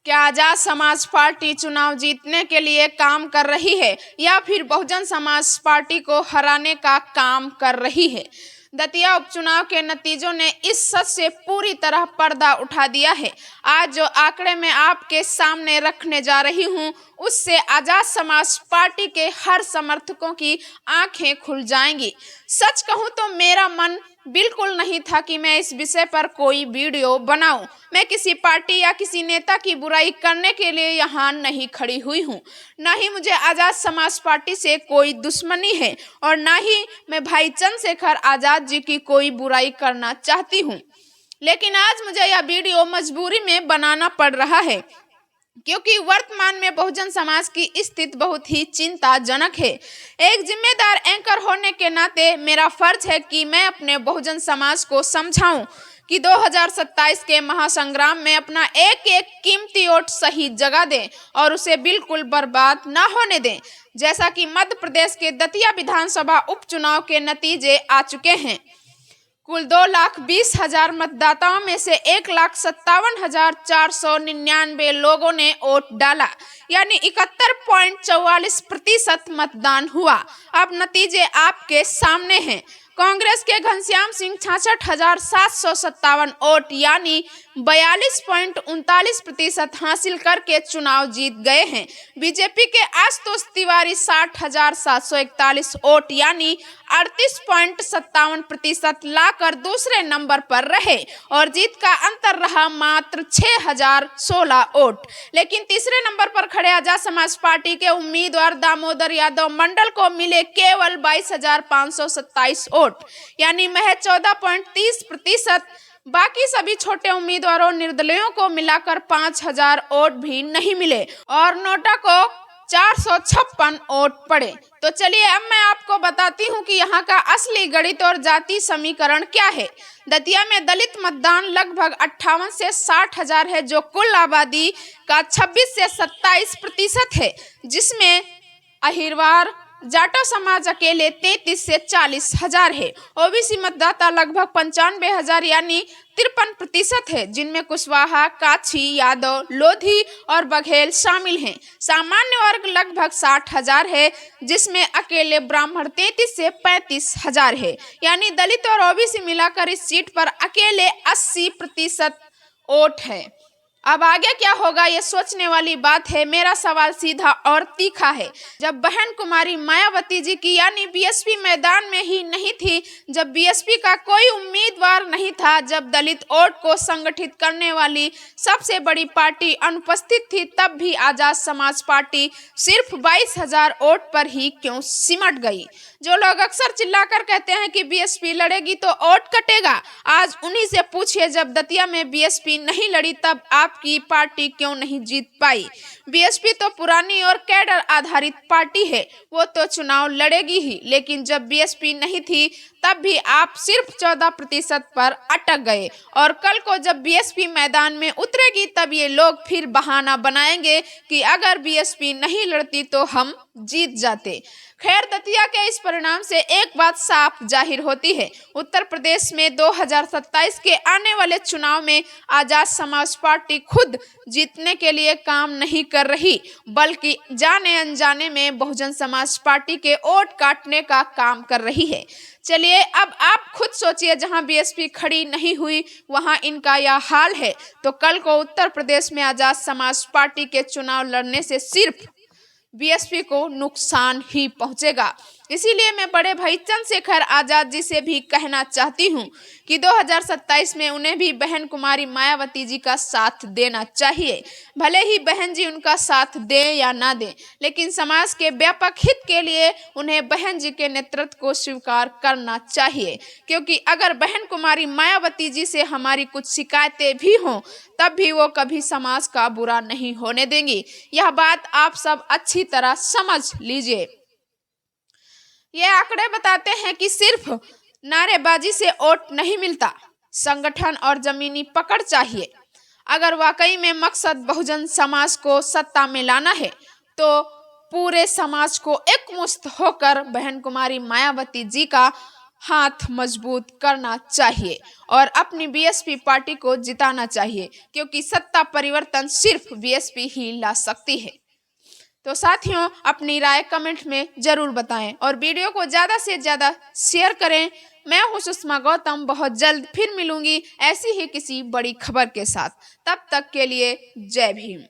क्या आजाद समाज पार्टी चुनाव जीतने के लिए काम कर रही है या फिर बहुजन समाज पार्टी को हराने का काम कर रही है? दतिया उपचुनाव के नतीजों ने इस सच से पूरी तरह पर्दा उठा दिया है। आज जो आंकड़े मैं आपके सामने रखने जा रही हूं, उससे आजाद समाज पार्टी के हर समर्थकों की आंखें खुल जाएंगी। सच कहूं तो मेरा मन बिल्कुल नहीं था कि मैं इस विषय पर कोई वीडियो बनाऊं। मैं किसी पार्टी या किसी नेता की बुराई करने के लिए यहाँ नहीं खड़ी हुई हूँ। ना ही मुझे आजाद समाज पार्टी से कोई दुश्मनी है और ना ही मैं भाई चंद्रशेखर आजाद जी की कोई बुराई करना चाहती हूँ। लेकिन आज मुझे यह वीडियो मजबूरी में बनाना पड़ रहा है क्योंकि वर्तमान में बहुजन समाज की स्थिति बहुत ही चिंताजनक है। एक जिम्मेदार एंकर होने के नाते मेरा फर्ज है कि मैं अपने बहुजन समाज को समझाऊं कि 2027 के महासंग्राम में अपना एक एक कीमती वोट सही जगह दें और उसे बिल्कुल बर्बाद ना होने दें। जैसा कि मध्य प्रदेश के दतिया विधानसभा उपचुनाव के नतीजे आ चुके हैं। कुल 2,20,000 मतदाताओं में से 1,57,499 लोगों ने वोट डाला, यानी 71.44% मतदान हुआ। अब नतीजे आपके सामने हैं। कांग्रेस के घनश्याम सिंह 66,757 वोट यानी 42.39% हासिल करके चुनाव जीत गए हैं। बीजेपी के आशुतोष तिवारी 60,741 वोट यानी 38.57% लाकर दूसरे नंबर पर रहे और जीत का अंतर रहा मात्र 6,016 वोट। लेकिन तीसरे नंबर पर खड़े आजाद समाज पार्टी के उम्मीदवार दामोदर यादव मंडल को मिले केवल 22,527 वोट यानी महज 14.30%। बाकी सभी छोटे उम्मीदवारों निर्दलीयों को मिलाकर 5,000 वोट भी नहीं मिले और नोटा को 456 वोट पड़े। तो चलिए अब मैं आपको बताती हूँ कि यहाँ का असली गणित और जाति समीकरण क्या है। दतिया में दलित मतदान लगभग 58 से 60 हजार है, जो कुल आबादी का 26 से 27% है, जिसमें अहिरवार जाटो समाज अकेले 33 से 40 हजार है। ओबीसी मतदाता लगभग 95,000 यानी 53% है, जिनमें कुशवाहा, काछी, यादव, लोधी और बघेल शामिल हैं। सामान्य वर्ग लगभग 60,000 है, जिसमें अकेले ब्राह्मण 33 से 35,000 है, यानी दलित और ओबीसी मिलाकर इस सीट पर अकेले 80% वोट है। अब आगे क्या होगा ये सोचने वाली बात है। मेरा सवाल सीधा और तीखा है। जब बहन कुमारी मायावती जी की यानी बीएसपी मैदान में ही नहीं थी, जब बीएसपी का कोई उम्मीदवार नहीं था, जब दलित वोट को संगठित करने वाली सबसे बड़ी पार्टी अनुपस्थित थी, तब भी आजाद समाज पार्टी सिर्फ 22,000 वोट पर ही क्यों सिमट गई? जो लोग अक्सर चिल्लाकर कहते हैं कि बीएसपी लड़ेगी तो वोट कटेगा, आज उन्हीं से पूछिए जब दतिया में बीएसपी नहीं लड़ी तब आपकी पार्टी क्यों नहीं जीत पाई? बीएसपी तो पुरानी और कैडर आधारित पार्टी है, वो तो चुनाव लड़ेगी ही, लेकिन जब बीएसपी नहीं थी तब भी आप सिर्फ 14% पर अटक गए और कल को जब बीएसपी मैदान में उतरेगी तब ये लोग फिर बहाना बनाएंगे कि अगर बीएसपी नहीं लड़ती तो हम जीत जाते। खैर, दतिया के इस परिणाम से एक बात साफ जाहिर होती है, उत्तर प्रदेश में 2027 के आने वाले चुनाव में आजाद समाज पार्टी खुद जीतने के लिए काम नहीं कर रही, बल्कि जाने अनजाने में बहुजन समाज पार्टी के वोट काटने का काम कर रही है। चलिए अब आप खुद सोचिए, जहां बीएसपी खड़ी नहीं हुई वहां इनका यह हाल है, तो कल को उत्तर प्रदेश में आजाद समाज पार्टी के चुनाव लड़ने से सिर्फ बीएसपी को नुकसान ही पहुंचेगा। इसीलिए मैं बड़े भाई चंद्रशेखर आजाद जी से भी कहना चाहती हूं कि 2027 में उन्हें भी बहन कुमारी मायावती जी का साथ देना चाहिए। भले ही बहन जी उनका साथ दें या ना दें, लेकिन समाज के व्यापक हित के लिए उन्हें बहन जी के नेतृत्व को स्वीकार करना चाहिए, क्योंकि अगर बहन कुमारी मायावती जी से हमारी कुछ शिकायतें भी हों तब भी वो कभी समाज का बुरा नहीं होने देंगी। यह बात आप सब अच्छी तरह समझ लीजिए। ये आंकड़े बताते हैं कि सिर्फ नारेबाजी से वोट नहीं मिलता, संगठन और जमीनी पकड़ चाहिए। अगर वाकई में मकसद बहुजन समाज को सत्ता में लाना है तो पूरे समाज को एकमुश्त होकर बहन कुमारी मायावती जी का हाथ मजबूत करना चाहिए और अपनी बीएसपी पार्टी को जिताना चाहिए, क्योंकि सत्ता परिवर्तन सिर्फ बीएसपी ही ला सकती है। तो साथियों, अपनी राय कमेंट में जरूर बताएं और वीडियो को ज़्यादा से ज़्यादा शेयर करें। मैं हूं सुषमा गौतम, बहुत जल्द फिर मिलूंगी ऐसी ही किसी बड़ी खबर के साथ। तब तक के लिए जय भीम।